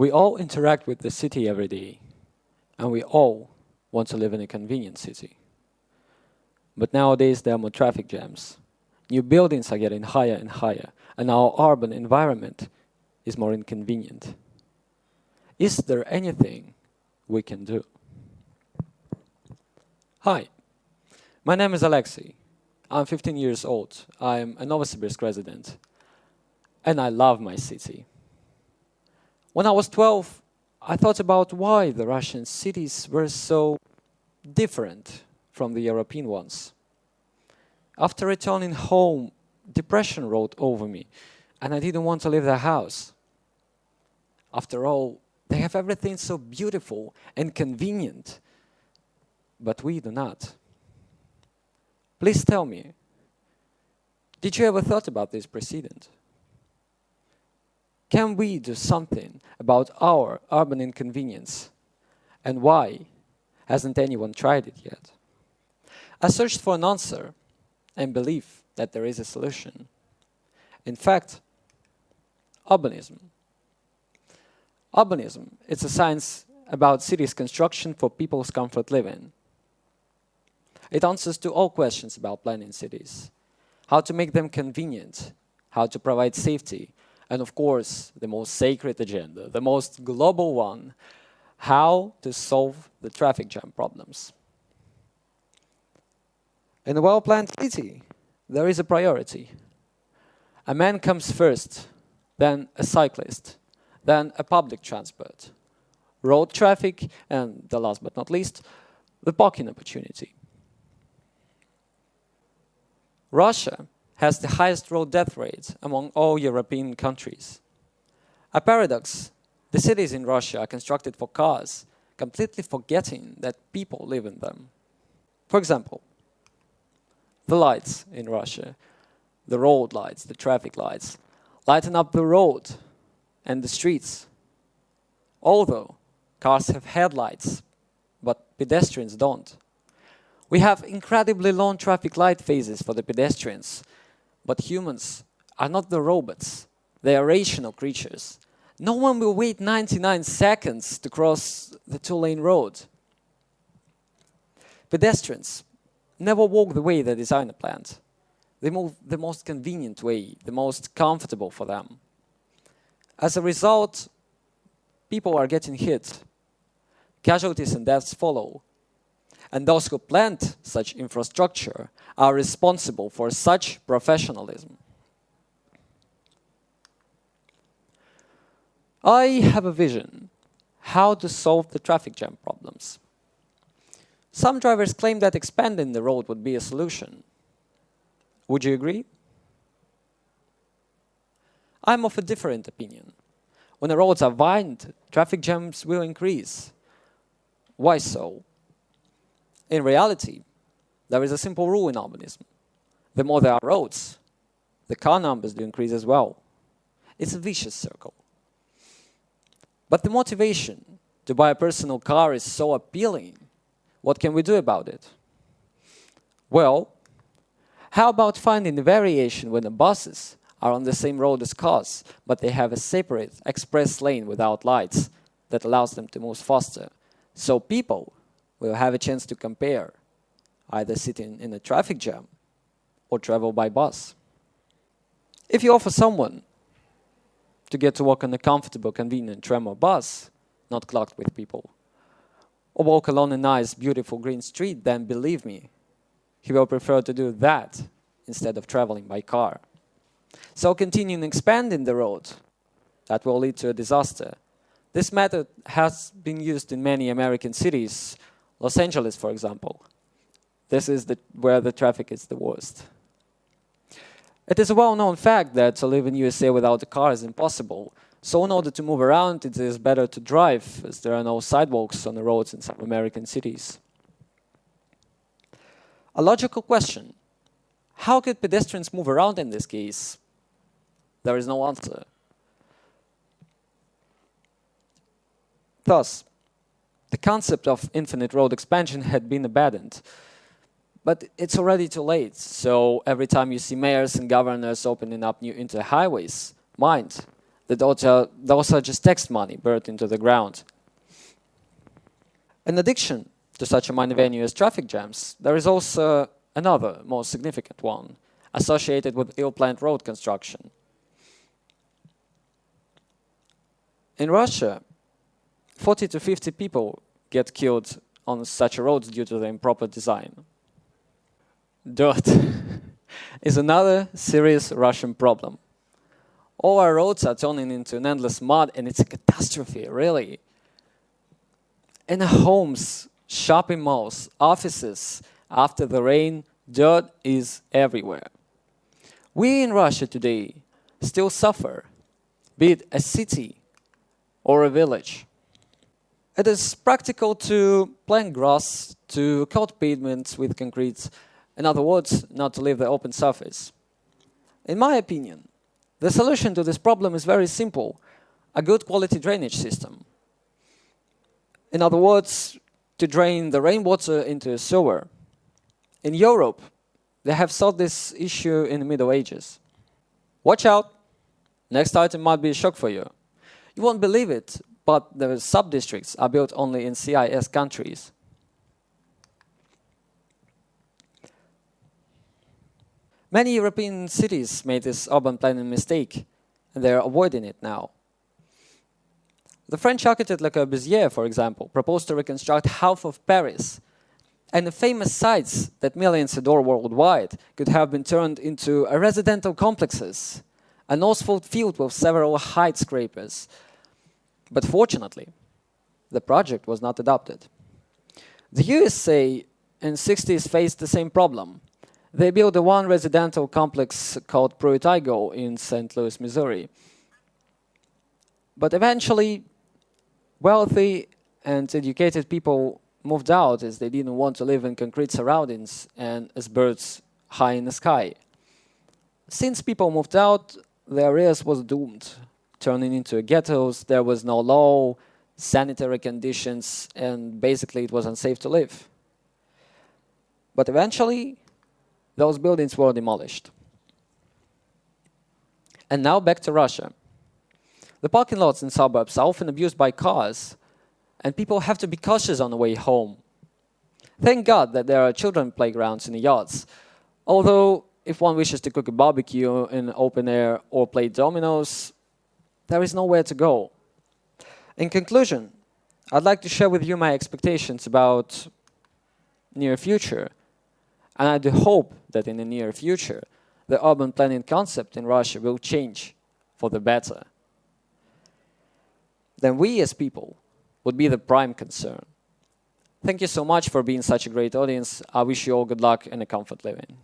We all interact with the city every day, and we all want to live in a convenient city. But nowadays there are more traffic jams. New buildings are getting higher and higher, and our urban environment is more inconvenient. Is there anything we can do? Hi, my name is Alexey. I'm 15 years old. I'm a Novosibirsk resident, and I love my city. When I was 12, I thought about why the Russian cities were so different from the European ones. After returning home, depression rolled over me, and I didn't want to leave the house. After all, they have everything so beautiful and convenient, but we do not. Please tell me, did you ever thought about this precedent? Can we do something about our urban inconvenience? And why hasn't anyone tried it yet? I searched for an answer and believe that there is a solution. In fact, urbanism. Urbanism, it's a science about cities' construction for people's comfort living. It answers to all questions about planning cities. How to make them convenient, how to provide safety, and of course, the most sacred agenda, the most global one, how to solve the traffic jam problems. In a well-planned city, there is a priority. A man comes first, then a cyclist, then a public transport, road traffic, and the last but not least, the parking opportunity. Russia has the highest road death rate among all European countries. A paradox, the cities in Russia are constructed for cars, completely forgetting that people live in them. For example, the lights in Russia, the road lights, the traffic lights, lighten up the road and the streets. Although cars have headlights, but pedestrians don't. We have incredibly long traffic light phases for the pedestrians, but humans are not the robots. They are rational creatures. No one will wait 99 seconds to cross the two-lane road. Pedestrians never walk the way the designer planned. They move the most convenient way, the most comfortable for them. As a result, people are getting hit. Casualties and deaths follow. And those who planned such infrastructure are responsible for such professionalism. I have a vision how to solve the traffic jam problems. Some drivers claim that expanding the road would be a solution. Would you agree? I'm of a different opinion. When the roads are widened, traffic jams will increase. Why so? In reality, there is a simple rule in urbanism. The more there are roads, the car numbers do increase as well. It's a vicious circle. But the motivation to buy a personal car is so appealing. What can we do about it? Well, how about finding a variation when the buses are on the same road as cars, but they have a separate express lane without lights that allows them to move faster, so people will have a chance to compare, either sitting in a traffic jam or travel by bus. If you offer someone to get to work on a comfortable, convenient tram or bus, not clogged with people, or walk along a nice, beautiful green street, then believe me, he will prefer to do that instead of traveling by car. So continuing expanding the road, that will lead to a disaster. This method has been used in many American cities, Los Angeles, for example. This is where the traffic is the worst. It is a well-known fact that to live in USA without a car is impossible. So in order to move around, it is better to drive, as there are no sidewalks on the roads in some American cities. A logical question: how could pedestrians move around in this case? There is no answer. Thus, the concept of infinite road expansion had been abandoned. But it's already too late, so every time you see mayors and governors opening up new interhighways, mind, that those are just text money buried into the ground. In addition to such a minor venue as traffic jams, there is also another, more significant one, associated with ill-planned road construction. In Russia, 40 to 50 people get killed on such roads due to the improper design. Dirt is another serious Russian problem. All our roads are turning into an endless mud, and it's a catastrophe, really. In homes, shopping malls, offices, after the rain, dirt is everywhere. We in Russia today still suffer, be it a city or a village. It is practical to plant grass, to coat pavements with concrete, in other words, not to leave the open surface. In my opinion, the solution to this problem is very simple: a good quality drainage system. In other words, to drain the rainwater into a sewer. In Europe, they have solved this issue in the Middle Ages. Watch out! Next item might be a shock for you. You won't believe it, but the sub-districts are built only in CIS countries. Many European cities made this urban planning mistake, and they are avoiding it now. The French architect Le Corbusier, for example, proposed to reconstruct half of Paris, and the famous sites that millions adore worldwide could have been turned into residential complexes, a Northfield field with several height scrapers. But fortunately, the project was not adopted. The USA in the 60s faced the same problem. They built a one residential complex called Pruitt-Igoe in St. Louis, Missouri. But eventually, wealthy and educated people moved out as they didn't want to live in concrete surroundings and as birds high in the sky. Since people moved out, the areas was doomed, turning into ghettos. There was no law, sanitary conditions, and basically it was unsafe to live. But eventually, those buildings were demolished. And now back to Russia. The parking lots in suburbs are often abused by cars, and people have to be cautious on the way home. Thank God that there are children playgrounds in the yards. Although, if one wishes to cook a barbecue in the open air or play dominoes, there is nowhere to go. In conclusion, I'd like to share with you my expectations about near future. And I do hope that in the near future, the urban planning concept in Russia will change for the better. Then we as people would be the prime concern. Thank you so much for being such a great audience. I wish you all good luck and a comfort living.